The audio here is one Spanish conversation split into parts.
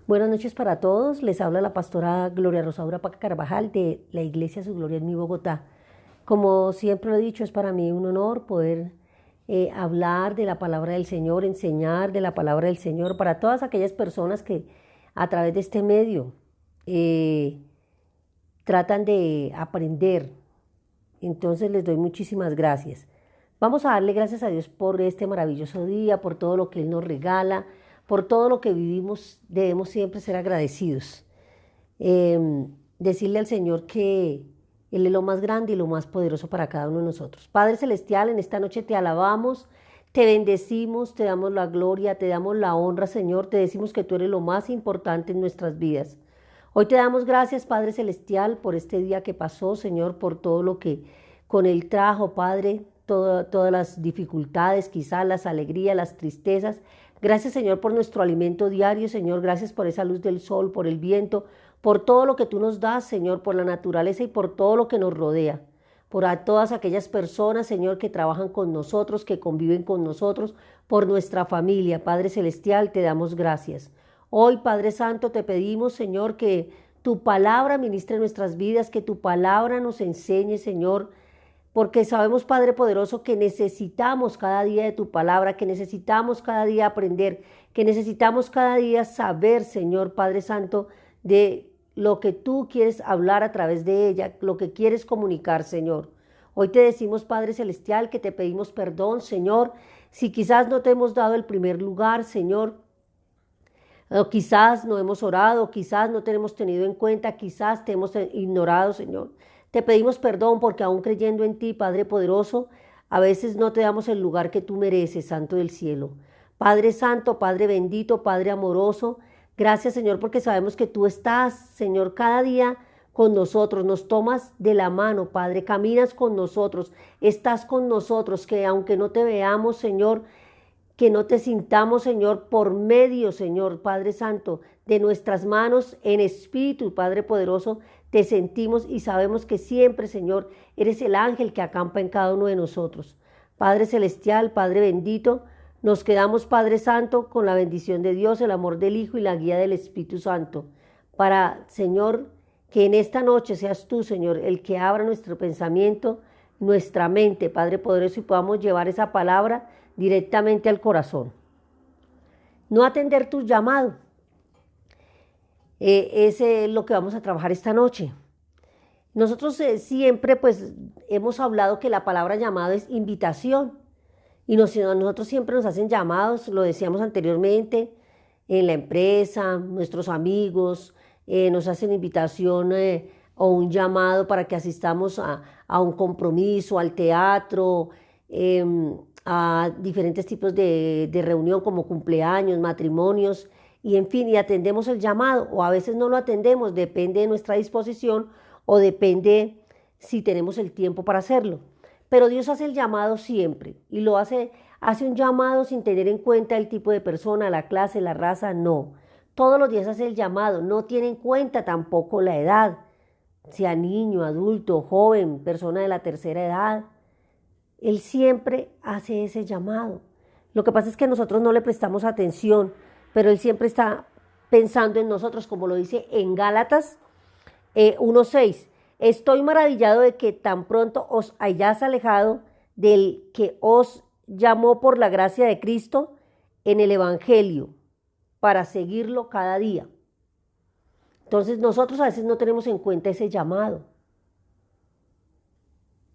Buenas noches para todos. Les habla la pastora Gloria Rosaura Paca Carvajal de la Iglesia Su Gloria en mi Bogotá. Como siempre lo he dicho, es para mí un honor poder hablar de la palabra del Señor, enseñar de la palabra del Señor para todas aquellas personas que a través de este medio eh, tratan de aprender. Entonces les doy muchísimas gracias. Vamos a darle gracias a Dios por este maravilloso día, por todo lo que Él nos regala, por todo lo que vivimos. Debemos siempre ser agradecidos. Decirle al Señor que Él es lo más grande y lo más poderoso para cada uno de nosotros. Padre Celestial, en esta noche te alabamos, te bendecimos, te damos la gloria, te damos la honra, Señor. Te decimos que tú eres lo más importante en nuestras vidas. Hoy te damos gracias, Padre Celestial, por este día que pasó, Señor, por todo lo que con Él trajo, Padre, todas las dificultades, quizás las alegrías, las tristezas. Gracias, Señor, por nuestro alimento diario, Señor. Gracias por esa luz del sol, por el viento, por todo lo que tú nos das, Señor, por la naturaleza y por todo lo que nos rodea. Por a todas aquellas personas, Señor, que trabajan con nosotros, que conviven con nosotros, por nuestra familia. Padre Celestial, te damos gracias. Hoy, Padre Santo, te pedimos, Señor, que tu palabra ministre nuestras vidas, que tu palabra nos enseñe, Señor, porque sabemos, Padre poderoso, que necesitamos cada día de tu palabra, que necesitamos cada día aprender, que necesitamos cada día saber, Señor Padre Santo, de lo que tú quieres hablar a través de ella, lo que quieres comunicar, Señor. Hoy te decimos, Padre Celestial, que te pedimos perdón, Señor, si quizás no te hemos dado el primer lugar, Señor, o quizás no hemos orado, quizás no te hemos tenido en cuenta, quizás te hemos ignorado, Señor. Te pedimos perdón porque aún creyendo en ti, Padre poderoso, a veces no te damos el lugar que tú mereces, Santo del cielo. Padre Santo, Padre bendito, Padre amoroso, gracias, Señor, porque sabemos que tú estás, Señor, cada día con nosotros, nos tomas de la mano, Padre, caminas con nosotros, estás con nosotros, que aunque no te veamos, Señor, que no te sintamos, Señor, por medio, Señor, Padre Santo, de nuestras manos en espíritu, Padre poderoso, te sentimos y sabemos que siempre, Señor, eres el ángel que acampa en cada uno de nosotros. Padre Celestial, Padre bendito, nos quedamos, Padre Santo, con la bendición de Dios, el amor del Hijo y la guía del Espíritu Santo. Para, Señor, que en esta noche seas tú, Señor, el que abra nuestro pensamiento, nuestra mente, Padre poderoso, y podamos llevar esa palabra directamente al corazón. No atender tu llamado. Ese es lo que vamos a trabajar esta noche. Nosotros siempre pues hemos hablado que la palabra llamado es invitación y nosotros siempre nos hacen llamados, lo decíamos anteriormente, en la empresa, nuestros amigos nos hacen invitación o un llamado para que asistamos a un compromiso, al teatro, a diferentes tipos de reunión como cumpleaños, matrimonios y en fin, y atendemos el llamado o a veces no lo atendemos, depende de nuestra disposición o depende si tenemos el tiempo para hacerlo. Pero Dios hace el llamado siempre y lo hace un llamado sin tener en cuenta el tipo de persona, la clase, la raza, no. Todos los días hace el llamado, no tiene en cuenta tampoco la edad, sea niño, adulto, joven, persona de la tercera edad. Él siempre hace ese llamado. Lo que pasa es que nosotros no le prestamos atención, pero Él siempre está pensando en nosotros, como lo dice en Gálatas 1:6. Estoy maravillado de que tan pronto os hayáis alejado del que os llamó por la gracia de Cristo en el Evangelio, para seguirlo cada día. Entonces nosotros a veces no tenemos en cuenta ese llamado.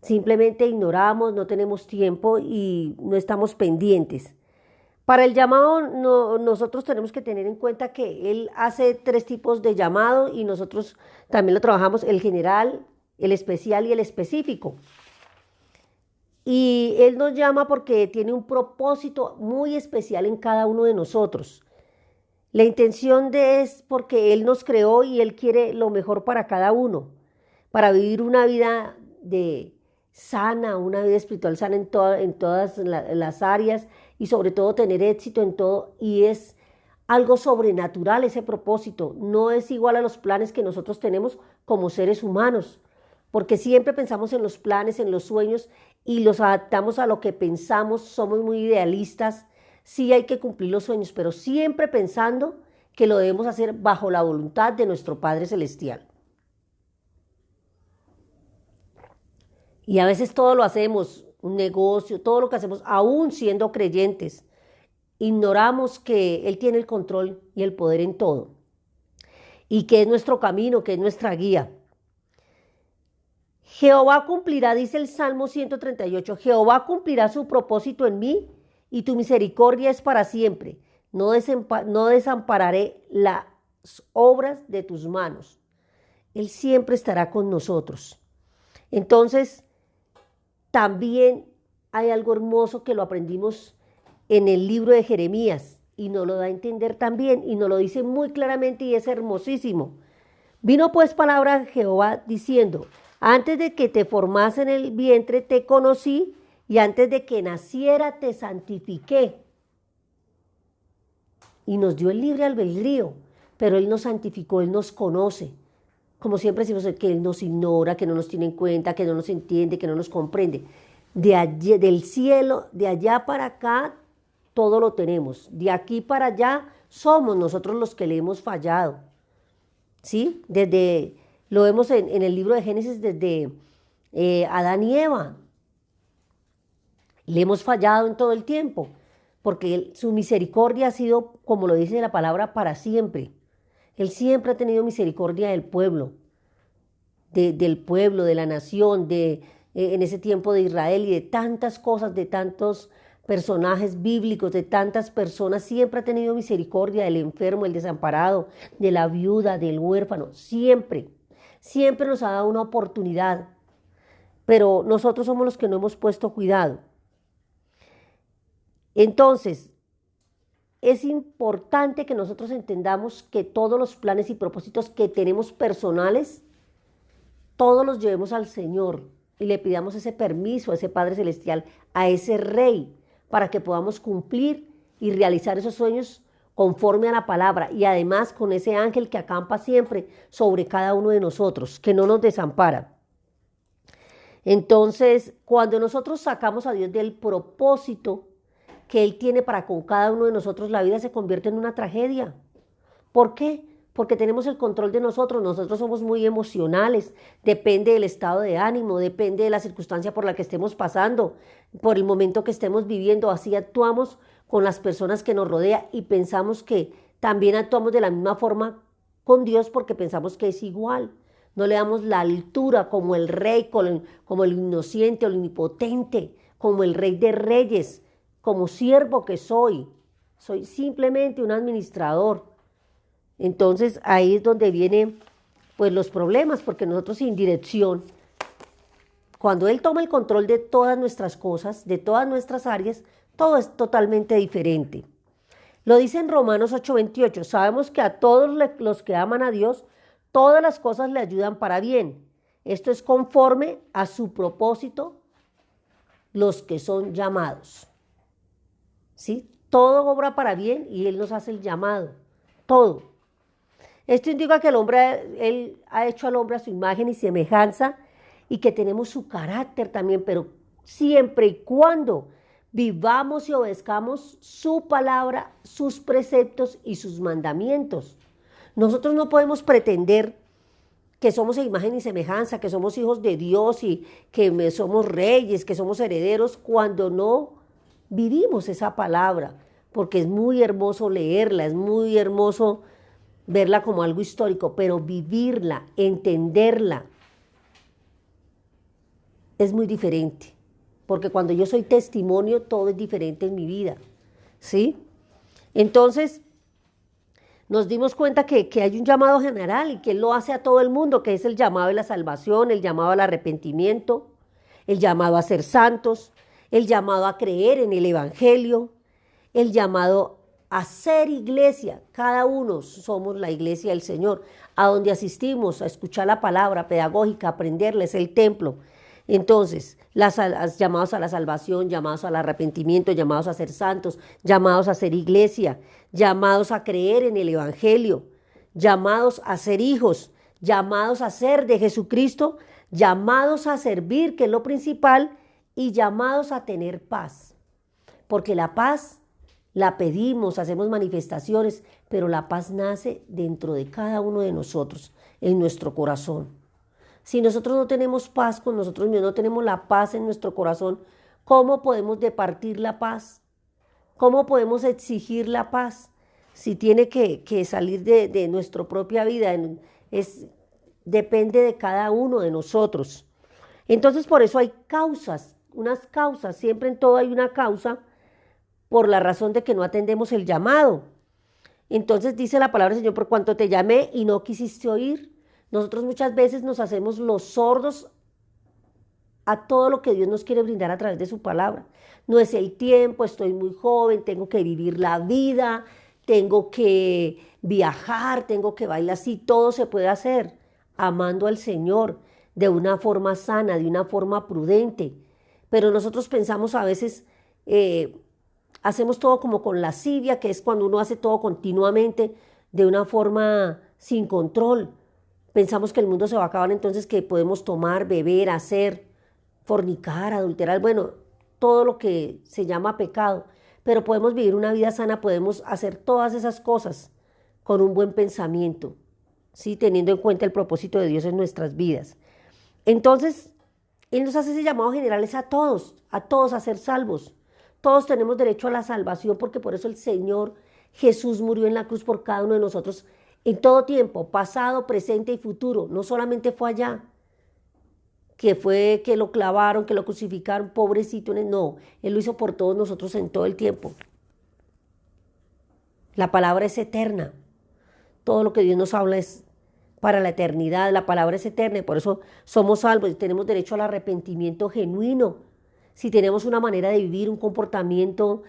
Simplemente ignoramos, no tenemos tiempo y no estamos pendientes. Para el llamado nosotros tenemos que tener en cuenta que Él hace 3 tipos de llamado y nosotros también lo trabajamos, el general, el especial y el específico. Y Él nos llama porque tiene un propósito muy especial en cada uno de nosotros. La intención es porque Él nos creó y Él quiere lo mejor para cada uno, para vivir una vida sana, una vida espiritual sana en todas las áreas y sobre todo tener éxito en todo, y es algo sobrenatural ese propósito, no es igual a los planes que nosotros tenemos como seres humanos, porque siempre pensamos en los planes, en los sueños y los adaptamos a lo que pensamos, somos muy idealistas, sí hay que cumplir los sueños, pero siempre pensando que lo debemos hacer bajo la voluntad de nuestro Padre Celestial. Y a veces todo lo hacemos, un negocio, todo lo que hacemos, aún siendo creyentes, ignoramos que Él tiene el control y el poder en todo, y que es nuestro camino, que es nuestra guía. Jehová cumplirá, dice el Salmo 138, Jehová cumplirá su propósito en mí y tu misericordia es para siempre. No desampararé las obras de tus manos. Él siempre estará con nosotros. Entonces, también hay algo hermoso que lo aprendimos en el libro de Jeremías y nos lo da a entender también y nos lo dice muy claramente y es hermosísimo. Vino pues palabra de Jehová diciendo, antes de que te formase en el vientre te conocí y antes de que naciera te santifiqué. Y nos dio el libre albedrío, pero Él nos santificó, Él nos conoce. Como siempre decimos que Él nos ignora, que no nos tiene en cuenta, que no nos entiende, que no nos comprende. Del cielo, de allá para acá, todo lo tenemos. De aquí para allá, somos nosotros los que le hemos fallado. ¿Sí? Lo vemos en el libro de Génesis desde Adán y Eva. Le hemos fallado en todo el tiempo, porque su misericordia ha sido, como lo dice la palabra, para siempre. Él siempre ha tenido misericordia del pueblo, de la nación, en ese tiempo de Israel y de tantas cosas, de tantos personajes bíblicos, de tantas personas. Siempre ha tenido misericordia del enfermo, del desamparado, de la viuda, del huérfano. Siempre nos ha dado una oportunidad, pero nosotros somos los que no hemos puesto cuidado. Entonces, es importante que nosotros entendamos que todos los planes y propósitos que tenemos personales, todos los llevemos al Señor y le pidamos ese permiso a ese Padre Celestial, a ese Rey, para que podamos cumplir y realizar esos sueños conforme a la palabra y además con ese ángel que acampa siempre sobre cada uno de nosotros, que no nos desampara. Entonces, cuando nosotros sacamos a Dios del propósito que Él tiene para con cada uno de nosotros, la vida se convierte en una tragedia. ¿Por qué? Porque tenemos el control de nosotros somos muy emocionales, depende del estado de ánimo, depende de la circunstancia por la que estemos pasando, por el momento que estemos viviendo, así actuamos con las personas que nos rodean y pensamos que también actuamos de la misma forma con Dios porque pensamos que es igual. No le damos la altura como el Rey, como el inocente, el omnipotente, como el Rey de Reyes, como siervo que soy simplemente un administrador. Entonces ahí es donde vienen pues los problemas, porque nosotros sin dirección, cuando Él toma el control de todas nuestras cosas, de todas nuestras áreas, todo es totalmente diferente. Lo dice en Romanos 8:28, sabemos que a todos los que aman a Dios, todas las cosas le ayudan para bien. Esto es conforme a su propósito, los que son llamados. ¿Sí? Todo obra para bien y Él nos hace el llamado, todo. Esto indica que Él ha hecho al hombre a su imagen y semejanza y que tenemos su carácter también, pero siempre y cuando vivamos y obedezcamos su palabra, sus preceptos y sus mandamientos. Nosotros no podemos pretender que somos a imagen y semejanza, que somos hijos de Dios y que somos reyes, que somos herederos, cuando no vivimos esa palabra, porque es muy hermoso leerla, es muy hermoso verla como algo histórico, pero vivirla, entenderla, es muy diferente, porque cuando yo soy testimonio, todo es diferente en mi vida, ¿sí? Entonces, nos dimos cuenta que hay un llamado general y que Él lo hace a todo el mundo, que es el llamado de la salvación, el llamado al arrepentimiento, el llamado a ser santos, el llamado a creer en el Evangelio, el llamado a ser iglesia. Cada uno somos la iglesia del Señor, a donde asistimos a escuchar la palabra pedagógica, a aprenderla, es el templo. Entonces, llamados a la salvación, llamados al arrepentimiento, llamados a ser santos, llamados a ser iglesia, llamados a creer en el Evangelio, llamados a ser hijos, llamados a ser de Jesucristo, llamados a servir, que es lo principal, y llamados a tener paz, porque la paz la pedimos, hacemos manifestaciones, pero la paz nace dentro de cada uno de nosotros, en nuestro corazón. Si nosotros no tenemos paz con nosotros mismos, no tenemos la paz en nuestro corazón, ¿cómo podemos departir la paz? ¿Cómo podemos exigir la paz? Si tiene que salir de nuestra propia vida, depende de cada uno de nosotros. Entonces por eso hay causas, unas causas, siempre en todo hay una causa por la razón de que no atendemos el llamado. Entonces dice la palabra del Señor, por cuanto te llamé y no quisiste oír. Nosotros muchas veces nos hacemos los sordos a todo lo que Dios nos quiere brindar a través de su palabra. No es el tiempo, estoy muy joven, tengo que vivir la vida, tengo que viajar, tengo que bailar. Sí, todo se puede hacer amando al Señor de una forma sana, de una forma prudente. Pero nosotros pensamos a veces, hacemos todo como con lascivia, que es cuando uno hace todo continuamente de una forma sin control. Pensamos que el mundo se va a acabar, entonces que podemos tomar, beber, hacer, fornicar, adulterar, bueno, todo lo que se llama pecado. Pero podemos vivir una vida sana, podemos hacer todas esas cosas con un buen pensamiento, ¿sí? Teniendo en cuenta el propósito de Dios en nuestras vidas. Entonces, Él nos hace ese llamado general es a todos a ser salvos. Todos tenemos derecho a la salvación porque por eso el Señor Jesús murió en la cruz por cada uno de nosotros en todo tiempo, pasado, presente y futuro. No solamente fue allá, que fue que lo clavaron, que lo crucificaron, pobrecito. No, Él lo hizo por todos nosotros en todo el tiempo. La palabra es eterna. Todo lo que Dios nos habla es para la eternidad. La palabra es eterna y por eso somos salvos y tenemos derecho al arrepentimiento genuino. Si tenemos una manera de vivir, un comportamiento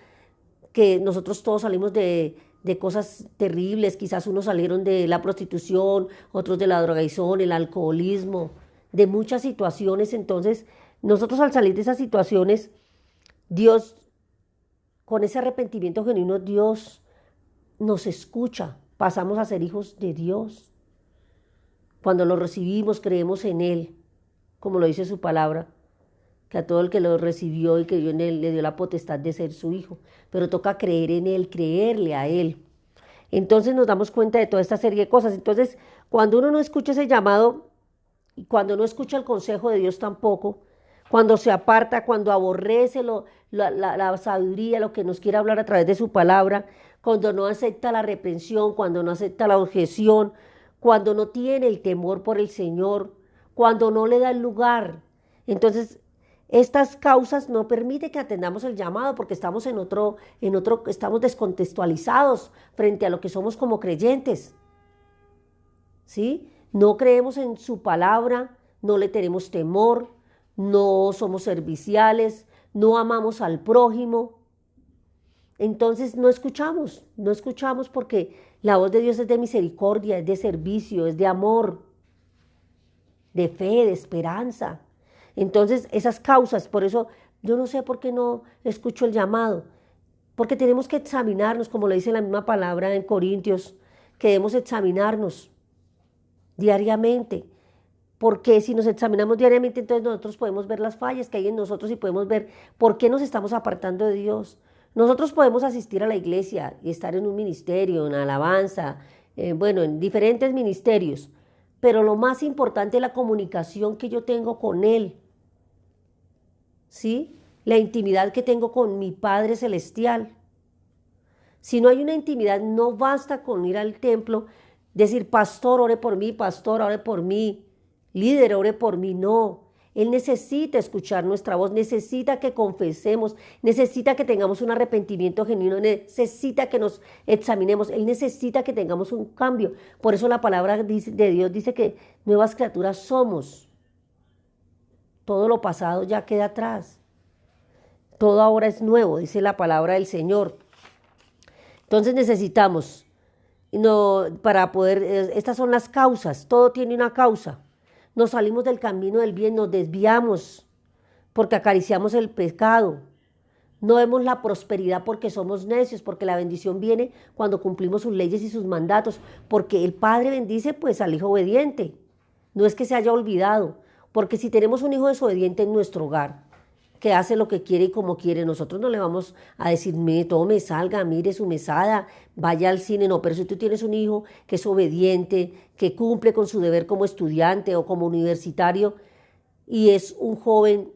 que nosotros todos salimos de cosas terribles, quizás unos salieron de la prostitución, otros de la drogadicción, el alcoholismo, de muchas situaciones. Entonces, nosotros al salir de esas situaciones, Dios, con ese arrepentimiento genuino, Dios nos escucha, pasamos a ser hijos de Dios. Cuando lo recibimos, creemos en Él, como lo dice su palabra, que a todo el que lo recibió y creyó en Él le dio la potestad de ser su hijo. Pero toca creer en Él, creerle a Él. Entonces nos damos cuenta de toda esta serie de cosas. Entonces, cuando uno no escucha ese llamado y cuando no escucha el consejo de Dios tampoco, cuando se aparta, cuando aborrece la sabiduría, lo que nos quiere hablar a través de su palabra, cuando no acepta la reprensión, cuando no acepta la objeción, cuando no tiene el temor por el Señor, cuando no le da el lugar, entonces estas causas no permiten que atendamos el llamado porque estamos estamos descontextualizados frente a lo que somos como creyentes. ¿Sí? No creemos en su palabra, no le tenemos temor, no somos serviciales, no amamos al prójimo. Entonces no escuchamos porque la voz de Dios es de misericordia, es de servicio, es de amor, de fe, de esperanza. Entonces, esas causas, por eso yo no sé por qué no escucho el llamado, porque tenemos que examinarnos, como le dice la misma palabra en Corintios, que debemos examinarnos diariamente, porque si nos examinamos diariamente, entonces nosotros podemos ver las fallas que hay en nosotros y podemos ver por qué nos estamos apartando de Dios. Nosotros podemos asistir a la iglesia y estar en un ministerio, en alabanza, en diferentes ministerios, pero lo más importante es la comunicación que yo tengo con Él. ¿Sí? La intimidad que tengo con mi Padre Celestial. Si no hay una intimidad, no basta con ir al templo, decir, pastor, ore por mí, pastor, ore por mí, líder, ore por mí. No, Él necesita escuchar nuestra voz, necesita que confesemos, necesita que tengamos un arrepentimiento genuino, necesita que nos examinemos, Él necesita que tengamos un cambio. Por eso la palabra de Dios dice que nuevas criaturas somos. Todo lo pasado ya queda atrás. Todo ahora es nuevo, dice la palabra del Señor. Entonces necesitamos, para poder, estas son las causas, todo tiene una causa. Nos salimos del camino del bien, nos desviamos porque acariciamos el pecado. No vemos la prosperidad porque somos necios, porque la bendición viene cuando cumplimos sus leyes y sus mandatos, porque el Padre bendice pues al Hijo obediente. No es que se haya olvidado. Porque si tenemos un hijo desobediente en nuestro hogar, que hace lo que quiere y como quiere. Nosotros no le vamos a decir, mire, tome, salga, mire su mesada, vaya al cine. No, pero si tú tienes un hijo que es obediente, que cumple con su deber como estudiante o como universitario y es un joven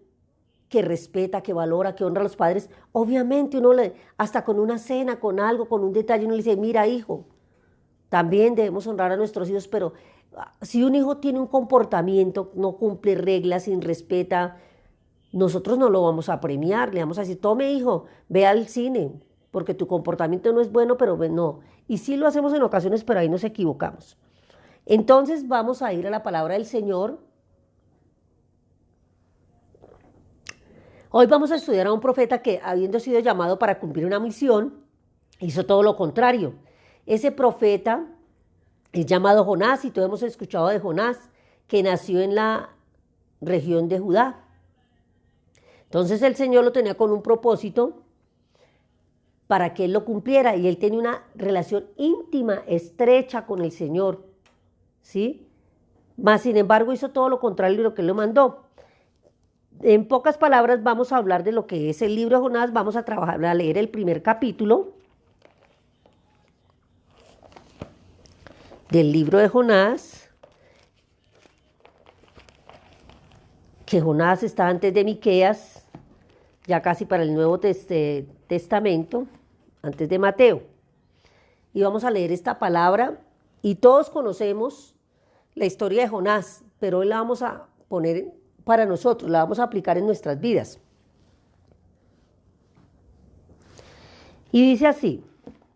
que respeta, que valora, que honra a los padres, obviamente uno le, hasta con una cena, con algo, con un detalle, uno le dice, mira, hijo, también debemos honrar a nuestros hijos, pero si un hijo tiene un comportamiento, no cumple reglas, sin respeta, nosotros no lo vamos a premiar, le vamos a decir, tome hijo, ve al cine, porque tu comportamiento no es bueno, pero no. Y sí lo hacemos en ocasiones, pero ahí nos equivocamos. Entonces vamos a ir a la palabra del Señor. Hoy vamos a estudiar a un profeta que, habiendo sido llamado para cumplir una misión, hizo todo lo contrario. Ese profeta es llamado Jonás, y todos hemos escuchado de Jonás, que nació en la región de Judá. Entonces el Señor lo tenía con un propósito para que él lo cumpliera, y él tenía una relación íntima, estrecha con el Señor, ¿sí? Mas, sin embargo, hizo todo lo contrario de lo que él le mandó. En pocas palabras vamos a hablar de lo que es el libro de Jonás. Vamos a trabajar, a leer el primer capítulo del libro de Jonás, que Jonás está antes de Miqueas, ya casi para el Nuevo Testamento, antes de Mateo. Y vamos a leer esta palabra, y todos conocemos la historia de Jonás, pero hoy la vamos a poner para nosotros, la vamos a aplicar en nuestras vidas. Y dice así,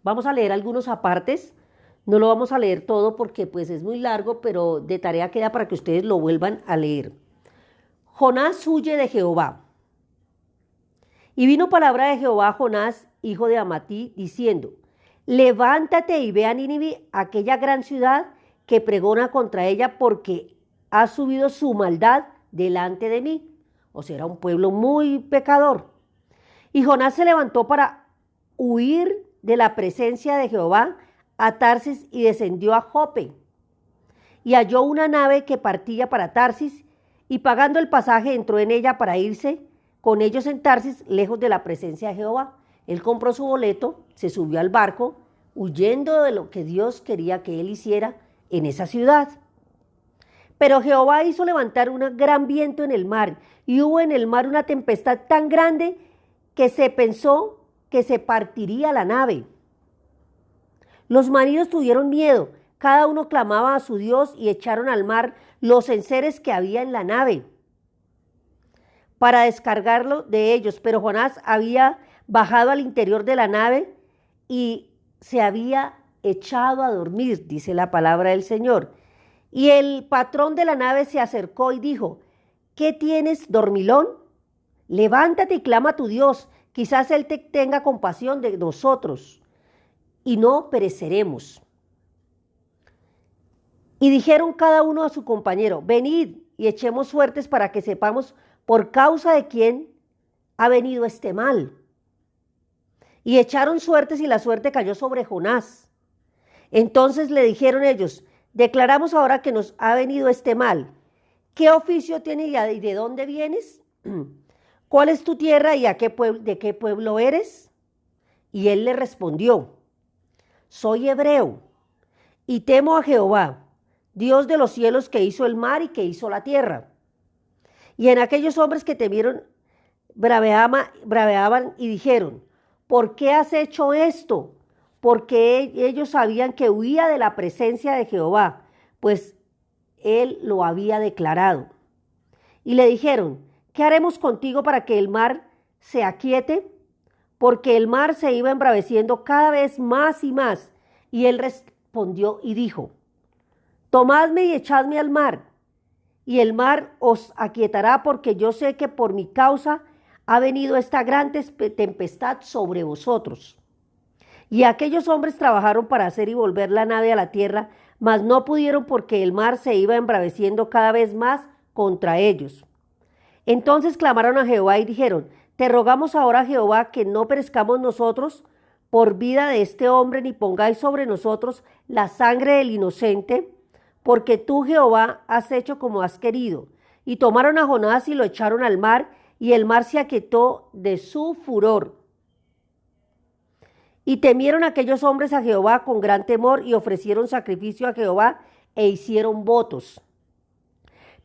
vamos a leer algunos apartes, no lo vamos a leer todo porque pues es muy largo, pero de tarea queda para que ustedes lo vuelvan a leer. Jonás huye de Jehová. Y vino palabra de Jehová a Jonás, hijo de Amatí, diciendo, levántate y ve a Nínive, aquella gran ciudad, que pregona contra ella, porque ha subido su maldad delante de mí. O sea, era un pueblo muy pecador. Y Jonás se levantó para huir de la presencia de Jehová a Tarsis, y descendió a Jope. Y halló una nave que partía para Tarsis, y pagando el pasaje entró en ella para irse con ellos en Tarsis, lejos de la presencia de Jehová. Él compró su boleto, se subió al barco, huyendo de lo que Dios quería que él hiciera en esa ciudad. Pero Jehová hizo levantar un gran viento en el mar, y hubo en el mar una tempestad tan grande que se pensó que se partiría la nave. Los marinos tuvieron miedo, cada uno clamaba a su Dios, y echaron al mar los enseres que había en la nave para descargarlo de ellos. Pero Jonás había bajado al interior de la nave y se había echado a dormir, dice la palabra del Señor. Y el patrón de la nave se acercó y dijo, ¿qué tienes, dormilón? Levántate y clama a tu Dios, quizás Él tenga compasión de nosotros y no pereceremos. Y dijeron cada uno a su compañero, venid y echemos suertes para que sepamos por causa de quién ha venido este mal. Y echaron suertes, y la suerte cayó sobre Jonás. Entonces le dijeron ellos, declaramos ahora que nos ha venido este mal. ¿Qué oficio tienes y de dónde vienes? ¿Cuál es tu tierra y de qué pueblo eres? Y él le respondió, soy hebreo y temo a Jehová, Dios de los cielos, que hizo el mar y que hizo la tierra. Y en aquellos hombres que temieron braveaban y dijeron, ¿por qué has hecho esto? Porque ellos sabían que huía de la presencia de Jehová, pues él lo había declarado. Y le dijeron, ¿qué haremos contigo para que el mar se aquiete? Porque el mar se iba embraveciendo cada vez más y más. Y él respondió y dijo, tomadme y echadme al mar, y el mar os aquietará, porque yo sé que por mi causa ha venido esta gran tempestad sobre vosotros. Y aquellos hombres trabajaron para hacer y volver la nave a la tierra, mas no pudieron, porque el mar se iba embraveciendo cada vez más contra ellos. Entonces clamaron a Jehová y dijeron, te rogamos ahora, Jehová, que no perezcamos nosotros por vida de este hombre, ni pongáis sobre nosotros la sangre del inocente, porque tú, Jehová, has hecho como has querido. Y tomaron a Jonás y lo echaron al mar, y el mar se aquietó de su furor. Y temieron aquellos hombres a Jehová con gran temor y ofrecieron sacrificio a Jehová e hicieron votos.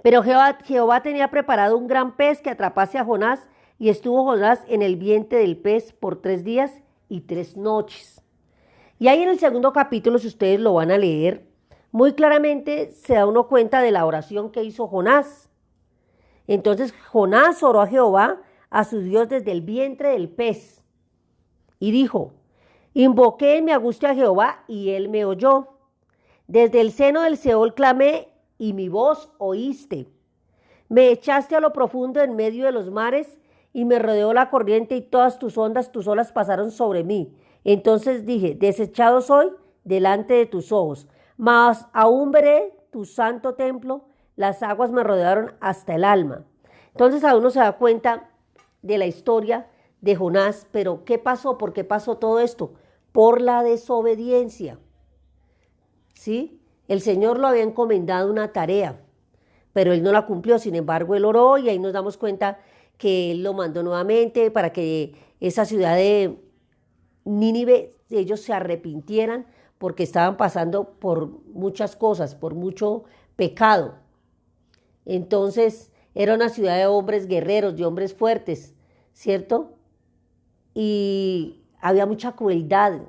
Pero Jehová tenía preparado un gran pez que atrapase a Jonás, y estuvo Jonás en el vientre del pez por 3 días y 3 noches. Y ahí en el segundo capítulo, si ustedes lo van a leer, muy claramente se da uno cuenta de la oración que hizo Jonás. Entonces Jonás oró a Jehová, a su Dios, desde el vientre del pez, y dijo: invoqué en mi angustia a Jehová, y él me oyó. Desde el seno del Seol clamé, y mi voz oíste. Me echaste a lo profundo en medio de los mares, y me rodeó la corriente, y todas tus olas pasaron sobre mí. Entonces dije: desechado soy delante de tus ojos, mas aún veré tu santo templo. Las aguas me rodearon hasta el alma. Entonces a uno se da cuenta de la historia de Jonás, pero ¿qué pasó? ¿Por qué pasó todo esto? Por la desobediencia. ¿Sí? El Señor lo había encomendado una tarea, pero él no la cumplió. Sin embargo, él oró, y ahí nos damos cuenta que él lo mandó nuevamente para que esa ciudad de Nínive, ellos se arrepintieran, porque estaban pasando por muchas cosas, por mucho pecado. Entonces era una ciudad de hombres guerreros, de hombres fuertes, ¿cierto? Y había mucha crueldad,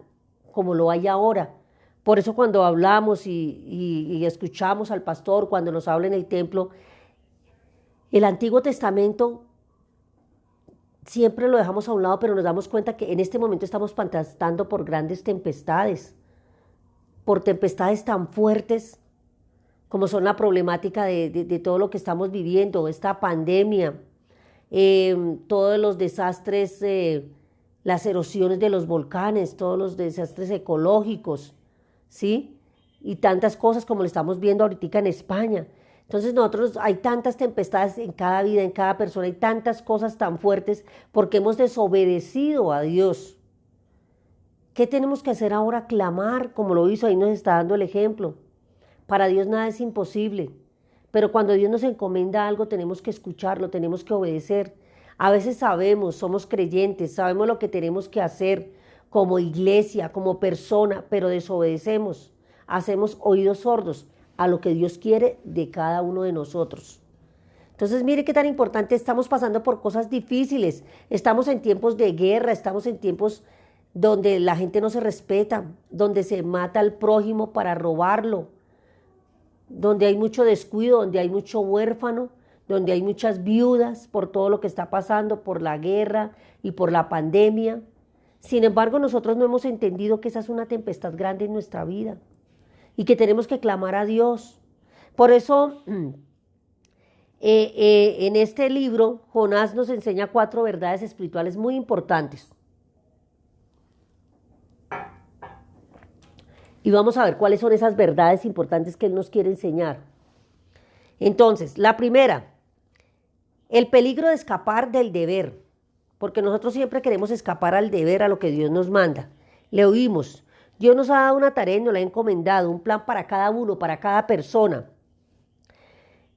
como lo hay ahora. Por eso cuando hablamos y escuchamos al pastor, cuando nos habla en el templo, el Antiguo Testamento siempre lo dejamos a un lado, pero nos damos cuenta que en este momento estamos pasando por grandes tempestades, por tempestades tan fuertes como son la problemática de todo lo que estamos viviendo, esta pandemia, todos los desastres, las erosiones de los volcanes, todos los desastres ecológicos, ¿sí? Y tantas cosas como lo estamos viendo ahorita en España. Entonces nosotros, hay tantas tempestades en cada vida, en cada persona, hay tantas cosas tan fuertes porque hemos desobedecido a Dios. ¿Qué tenemos que hacer ahora? Clamar, como lo hizo, ahí nos está dando el ejemplo. Para Dios nada es imposible, pero cuando Dios nos encomienda algo tenemos que escucharlo, tenemos que obedecer. A veces sabemos, somos creyentes, sabemos lo que tenemos que hacer como iglesia, como persona, pero desobedecemos, hacemos oídos sordos a lo que Dios quiere de cada uno de nosotros. Entonces mire qué tan importante, estamos pasando por cosas difíciles, estamos en tiempos de guerra, estamos en tiempos donde la gente no se respeta, donde se mata al prójimo para robarlo, donde hay mucho descuido, donde hay mucho huérfano, donde hay muchas viudas por todo lo que está pasando, por la guerra y por la pandemia. Sin embargo, nosotros no hemos entendido que esa es una tempestad grande en nuestra vida y que tenemos que clamar a Dios. Por eso, en este libro, Jonás nos enseña 4 verdades espirituales muy importantes. Y vamos a ver cuáles son esas verdades importantes que él nos quiere enseñar. Entonces, la primera, el peligro de escapar del deber, porque nosotros siempre queremos escapar al deber, a lo que Dios nos manda. Le oímos, Dios nos ha dado una tarea y nos la ha encomendado, un plan para cada uno, para cada persona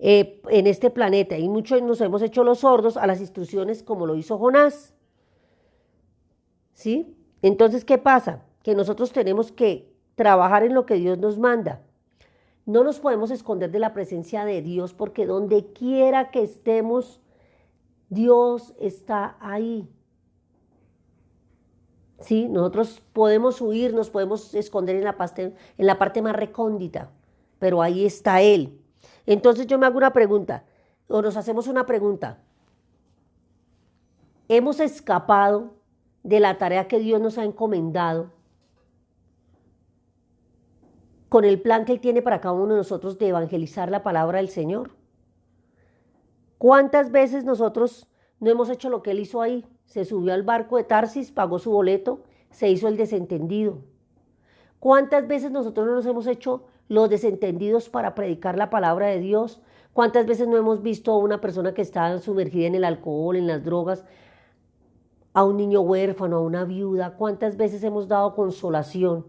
en este planeta. Y muchos nos hemos hecho los sordos a las instrucciones como lo hizo Jonás. ¿Sí? Entonces, ¿qué pasa? Que nosotros tenemos que trabajar en lo que Dios nos manda. No nos podemos esconder de la presencia de Dios, porque donde quiera que estemos, Dios está ahí. ¿Sí? Nosotros podemos huir, nos podemos esconder en la parte más recóndita, pero ahí está Él. Entonces yo me hago una pregunta, o nos hacemos una pregunta. ¿Hemos escapado de la tarea que Dios nos ha encomendado con el plan que Él tiene para cada uno de nosotros de evangelizar la palabra del Señor? ¿Cuántas veces nosotros no hemos hecho lo que Él hizo ahí? Se subió al barco de Tarsis, pagó su boleto, se hizo el desentendido. ¿Cuántas veces nosotros no nos hemos hecho los desentendidos para predicar la palabra de Dios? ¿Cuántas veces no hemos visto a una persona que está sumergida en el alcohol, en las drogas, a un niño huérfano, a una viuda? ¿Cuántas veces hemos dado consolación?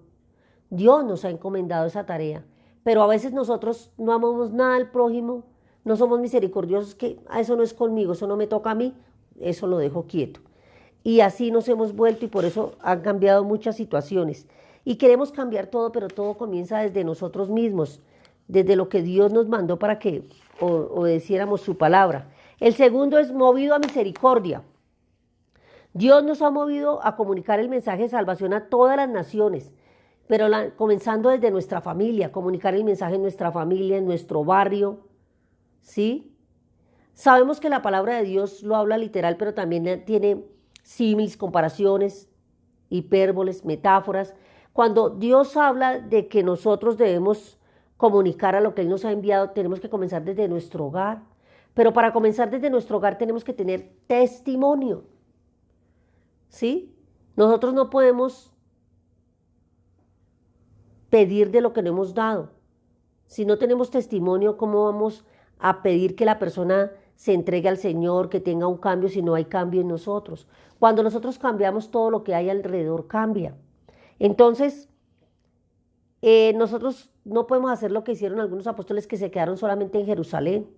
Dios nos ha encomendado esa tarea, pero a veces nosotros no amamos nada al prójimo, no somos misericordiosos, que eso no es conmigo, eso no me toca a mí, eso lo dejo quieto. Y así nos hemos vuelto y por eso han cambiado muchas situaciones. Y queremos cambiar todo, pero todo comienza desde nosotros mismos, desde lo que Dios nos mandó para que obedeciéramos su palabra. El segundo es movido a misericordia. Dios nos ha movido a comunicar el mensaje de salvación a todas las naciones, pero comenzando desde nuestra familia, comunicar el mensaje en nuestra familia, en nuestro barrio, ¿sí? Sabemos que la palabra de Dios lo habla literal, pero también tiene símiles, comparaciones, hipérboles, metáforas. Cuando Dios habla de que nosotros debemos comunicar a lo que Él nos ha enviado, tenemos que comenzar desde nuestro hogar. Pero para comenzar desde nuestro hogar tenemos que tener testimonio, ¿sí? Nosotros no podemos pedir de lo que no hemos dado. Si no tenemos testimonio, ¿cómo vamos a pedir que la persona se entregue al Señor, que tenga un cambio si no hay cambio en nosotros? Cuando nosotros cambiamos, todo lo que hay alrededor cambia. Entonces, nosotros no podemos hacer lo que hicieron algunos apóstoles que se quedaron solamente en Jerusalén.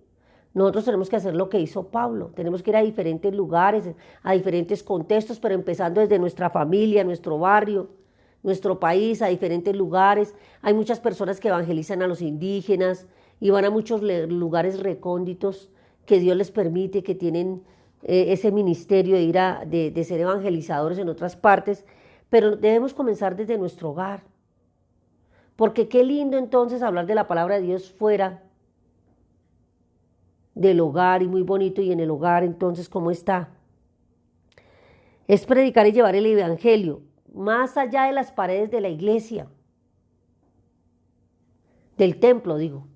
Nosotros tenemos que hacer lo que hizo Pablo. Tenemos que ir a diferentes lugares, a diferentes contextos, pero empezando desde nuestra familia, nuestro barrio, nuestro país, a diferentes lugares. Hay muchas personas que evangelizan a los indígenas y van a muchos lugares recónditos que Dios les permite, que tienen ese ministerio de ir de ser evangelizadores en otras partes, pero debemos comenzar desde nuestro hogar. Porque qué lindo entonces hablar de la palabra de Dios fuera del hogar y muy bonito, y en el hogar entonces ¿cómo está? Es predicar y llevar el evangelio más allá de las paredes de la iglesia, del templo digo,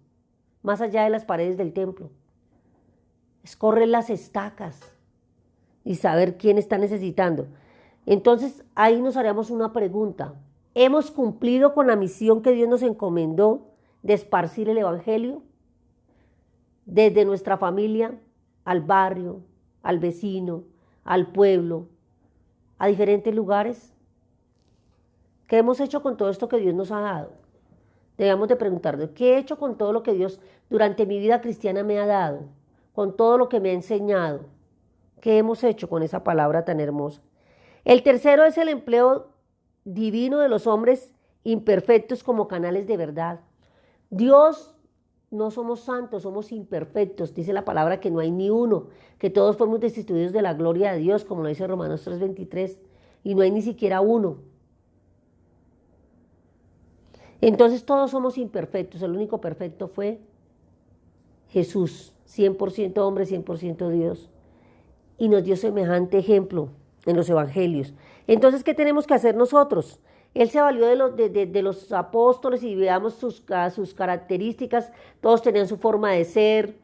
más allá de las paredes del templo. Es correr las estacas y saber quién está necesitando. Entonces ahí nos haríamos una pregunta: ¿hemos cumplido con la misión que Dios nos encomendó de esparcir el evangelio? Desde nuestra familia, al barrio, al vecino, al pueblo, a diferentes lugares. ¿Qué hemos hecho con todo esto que Dios nos ha dado? Debemos de preguntarnos, ¿qué he hecho con todo lo que Dios durante mi vida cristiana me ha dado? Con todo lo que me ha enseñado. ¿Qué hemos hecho con esa palabra tan hermosa? El tercero es el empleo divino de los hombres imperfectos como canales de verdad. Dios, no somos santos, somos imperfectos. Dice la palabra que no hay ni uno, que todos fuimos destituidos de la gloria de Dios, como lo dice Romanos 3:23, y no hay ni siquiera uno. Entonces todos somos imperfectos, el único perfecto fue Jesús, 100% hombre, 100% Dios, y nos dio semejante ejemplo en los evangelios. Entonces, ¿qué tenemos que hacer nosotros? Él se valió de los apóstoles y veamos sus características. Todos tenían su forma de ser,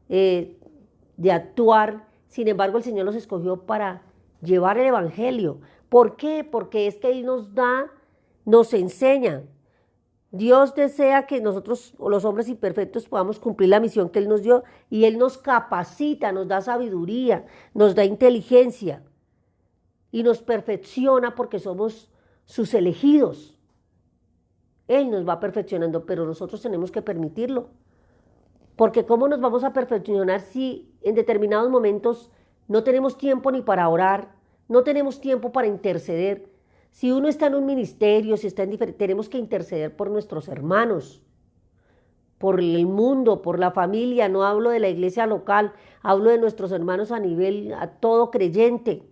de actuar. Sin embargo, el Señor los escogió para llevar el evangelio. ¿Por qué? Porque es que Él nos da, nos enseña. Dios desea que nosotros, los hombres imperfectos, podamos cumplir la misión que Él nos dio, y Él nos capacita, nos da sabiduría, nos da inteligencia y nos perfecciona porque somos sus elegidos. Él nos va perfeccionando, pero nosotros tenemos que permitirlo. Porque ¿cómo nos vamos a perfeccionar si en determinados momentos no tenemos tiempo ni para orar, no tenemos tiempo para interceder? Si uno está en un ministerio, si está en tenemos que interceder por nuestros hermanos, por el mundo, por la familia. No hablo de la iglesia local, hablo de nuestros hermanos a nivel, a todo creyente.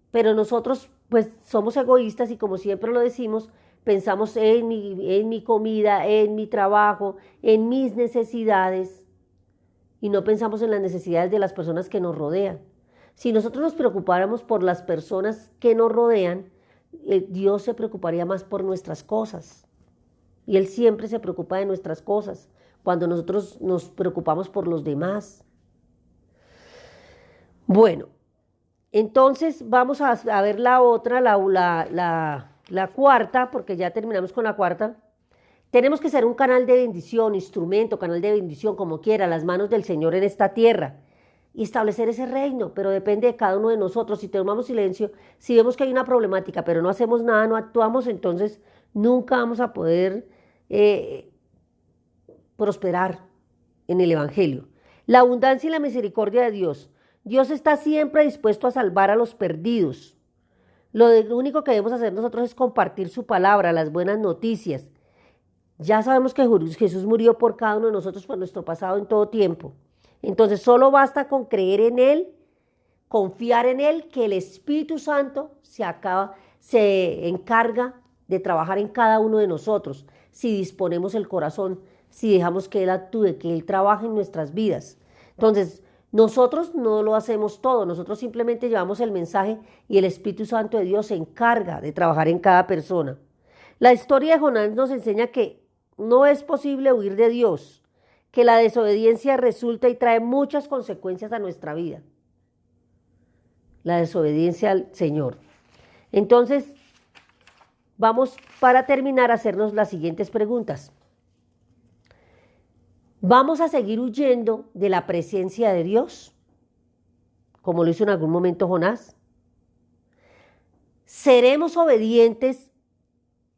Pero nosotros pues somos egoístas y, como siempre lo decimos, pensamos en mi comida, en mi trabajo, en mis necesidades, y no pensamos en las necesidades de las personas que nos rodean. Si nosotros nos preocupáramos por las personas que nos rodean, Dios se preocuparía más por nuestras cosas. Y Él siempre se preocupa de nuestras cosas cuando nosotros nos preocupamos por los demás. Bueno, entonces vamos a ver la otra, la cuarta, porque ya terminamos con la cuarta. Tenemos que ser un canal de bendición, instrumento, canal de bendición, como quiera, las manos del Señor en esta tierra, y establecer ese reino, pero depende de cada uno de nosotros. Si tomamos silencio, si vemos que hay una problemática, pero no hacemos nada, no actuamos, entonces nunca vamos a poder prosperar en el Evangelio. La abundancia y la misericordia de Dios. Dios está siempre dispuesto a salvar a los perdidos. Único que debemos hacer nosotros es compartir su palabra, las buenas noticias. Ya sabemos que Jesús murió por cada uno de nosotros, por nuestro pasado en todo tiempo. Entonces solo basta con creer en Él, confiar en Él, que el Espíritu Santo se encarga de trabajar en cada uno de nosotros, si disponemos el corazón, si dejamos que Él actúe, que Él trabaje en nuestras vidas. Entonces, nosotros no lo hacemos todo, nosotros simplemente llevamos el mensaje y el Espíritu Santo de Dios se encarga de trabajar en cada persona. La historia de Jonás nos enseña que no es posible huir de Dios, que la desobediencia resulta y trae muchas consecuencias a nuestra vida. La desobediencia al Señor. Entonces, vamos para terminar a hacernos las siguientes preguntas. ¿Vamos a seguir huyendo de la presencia de Dios, como lo hizo en algún momento Jonás? ¿Seremos obedientes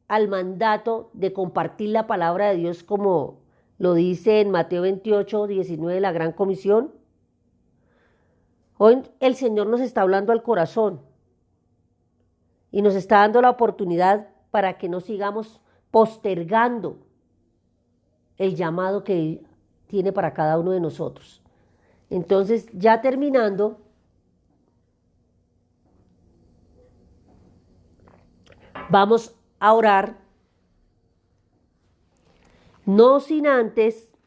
al mandato de compartir la palabra de Dios como lo dice en Mateo 28, 19, la Gran Comisión? Hoy el Señor nos está hablando al corazón y nos está dando la oportunidad para que no sigamos postergando el llamado que tiene para cada uno de nosotros. Entonces, ya terminando, vamos a orar, no sin antes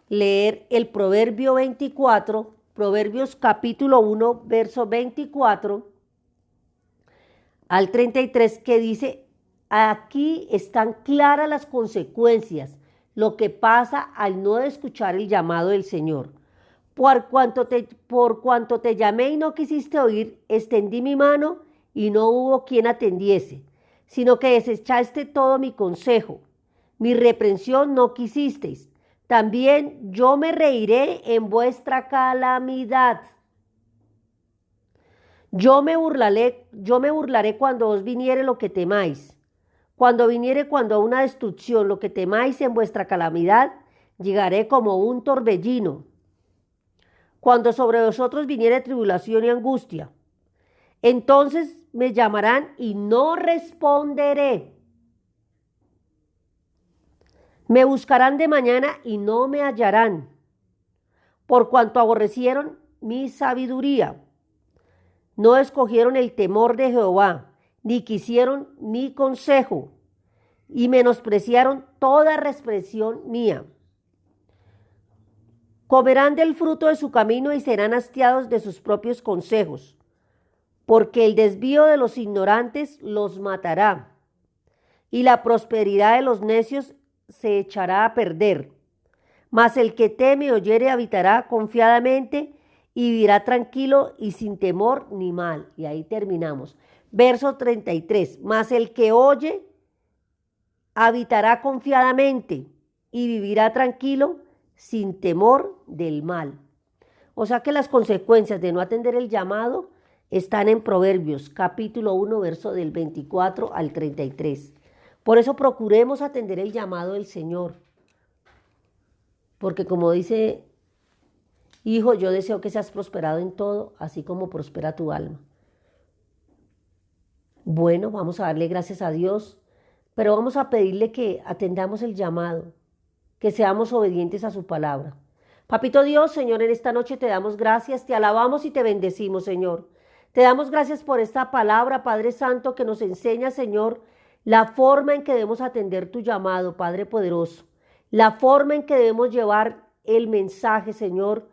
leer el Proverbio 24, Proverbios capítulo 1, verso 24 al 33, que dice: aquí están claras las consecuencias, lo que pasa al no escuchar el llamado del Señor. Por cuanto te llamé y no quisiste oír, extendí mi mano y no hubo quien atendiese, sino que desechaste todo mi consejo. Mi reprensión no quisisteis. También yo me reiré en vuestra calamidad. Yo me burlaré cuando os viniere lo que temáis. Cuando a una destrucción lo que temáis en vuestra calamidad, llegaré como un torbellino. Cuando sobre vosotros viniere tribulación y angustia, entonces me llamarán y no responderé. Me buscarán de mañana y no me hallarán, por cuanto aborrecieron mi sabiduría. No escogieron el temor de Jehová, ni quisieron mi consejo, y menospreciaron toda represión mía. Comerán del fruto de su camino y serán hastiados de sus propios consejos, porque el desvío de los ignorantes los matará, y la prosperidad de los necios se echará a perder. Mas el que teme y oyere habitará confiadamente y vivirá tranquilo y sin temor ni mal. Y ahí terminamos. Verso 33. Mas el que oye habitará confiadamente y vivirá tranquilo sin temor del mal. O sea que las consecuencias de no atender el llamado están en Proverbios, capítulo 1, verso del 24 al 33. Por eso procuremos atender el llamado del Señor. Porque como dice: hijo, yo deseo que seas prosperado en todo, así como prospera tu alma. Bueno, vamos a darle gracias a Dios, pero vamos a pedirle que atendamos el llamado, que seamos obedientes a su palabra. Papito Dios, Señor, en esta noche te damos gracias, te alabamos y te bendecimos, Señor. Te damos gracias por esta palabra, Padre Santo, que nos enseña, Señor, la forma en que debemos atender tu llamado, Padre poderoso. La forma en que debemos llevar el mensaje, Señor,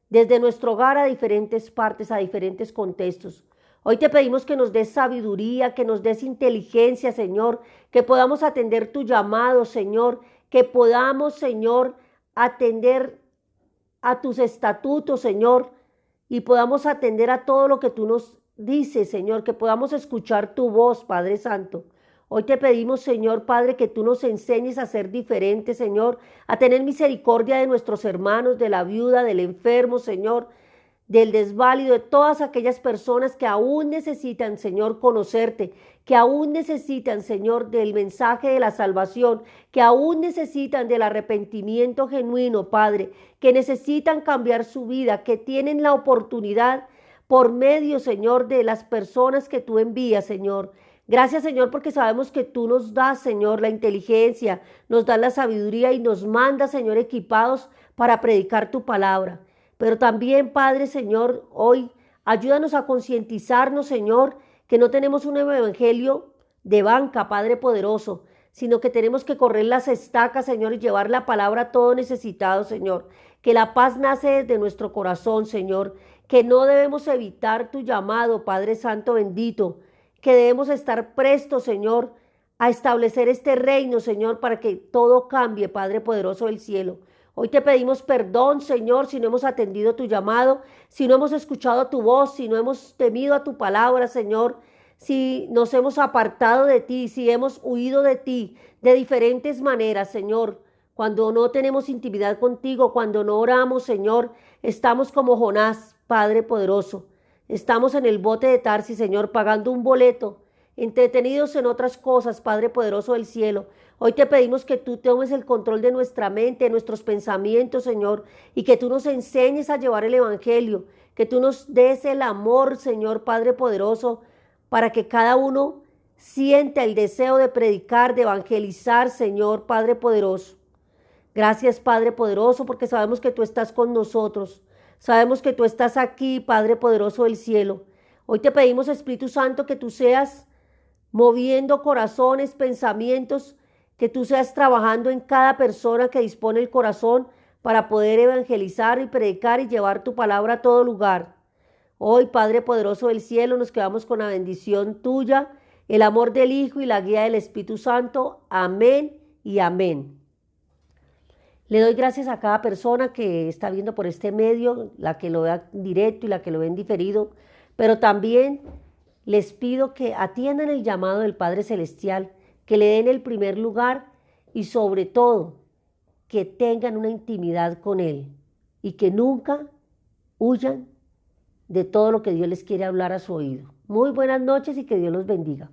desde nuestro hogar a diferentes partes, a diferentes contextos. Hoy te pedimos que nos des sabiduría, que nos des inteligencia, Señor, que podamos atender tu llamado, Señor, que podamos, Señor, atender a tus estatutos, Señor, y podamos atender a todo lo que tú nos dices, Señor, que podamos escuchar tu voz, Padre Santo. Hoy te pedimos, Señor Padre, que tú nos enseñes a ser diferentes, Señor, a tener misericordia de nuestros hermanos, de la viuda, del enfermo, Señor, del desválido, de todas aquellas personas que aún necesitan, Señor, conocerte, que aún necesitan, Señor, del mensaje de la salvación, que aún necesitan del arrepentimiento genuino, Padre, que necesitan cambiar su vida, que tienen la oportunidad por medio, Señor, de las personas que tú envías, Señor. Gracias, Señor, porque sabemos que tú nos das, Señor, la inteligencia, nos das la sabiduría y nos mandas, Señor, equipados para predicar tu palabra. Pero también, Padre, Señor, hoy ayúdanos a concientizarnos, Señor, que no tenemos un evangelio de banca, Padre poderoso, sino que tenemos que correr las estacas, Señor, y llevar la palabra a todo necesitado, Señor. Que la paz nace desde nuestro corazón, Señor. Que no debemos evitar tu llamado, Padre Santo bendito. Que debemos estar prestos, Señor, a establecer este reino, Señor, para que todo cambie, Padre poderoso del cielo. Hoy te pedimos perdón, Señor, si no hemos atendido tu llamado, si no hemos escuchado tu voz, si no hemos temido a tu palabra, Señor, si nos hemos apartado de ti, si hemos huido de ti de diferentes maneras, Señor. Cuando no tenemos intimidad contigo, cuando no oramos, Señor, estamos como Jonás, Padre poderoso. Estamos en el bote de Tarsis, Señor, pagando un boleto, entretenidos en otras cosas, Padre poderoso del cielo. Hoy te pedimos que tú tomes el control de nuestra mente, de nuestros pensamientos, Señor, y que tú nos enseñes a llevar el evangelio, que tú nos des el amor, Señor, Padre poderoso, para que cada uno sienta el deseo de predicar, de evangelizar, Señor, Padre poderoso. Gracias, Padre poderoso, porque sabemos que tú estás con nosotros. Sabemos que tú estás aquí, Padre poderoso del cielo. Hoy te pedimos, Espíritu Santo, que tú seas moviendo corazones, pensamientos, que tú seas trabajando en cada persona que dispone el corazón para poder evangelizar y predicar y llevar tu palabra a todo lugar. Hoy, Padre poderoso del cielo, nos quedamos con la bendición tuya, el amor del Hijo y la guía del Espíritu Santo. Amén y amén. Le doy gracias a cada persona que está viendo por este medio, la que lo vea en directo y la que lo ve en diferido, pero también les pido que atiendan el llamado del Padre Celestial, que le den el primer lugar y sobre todo que tengan una intimidad con Él y que nunca huyan de todo lo que Dios les quiere hablar a su oído. Muy buenas noches y que Dios los bendiga.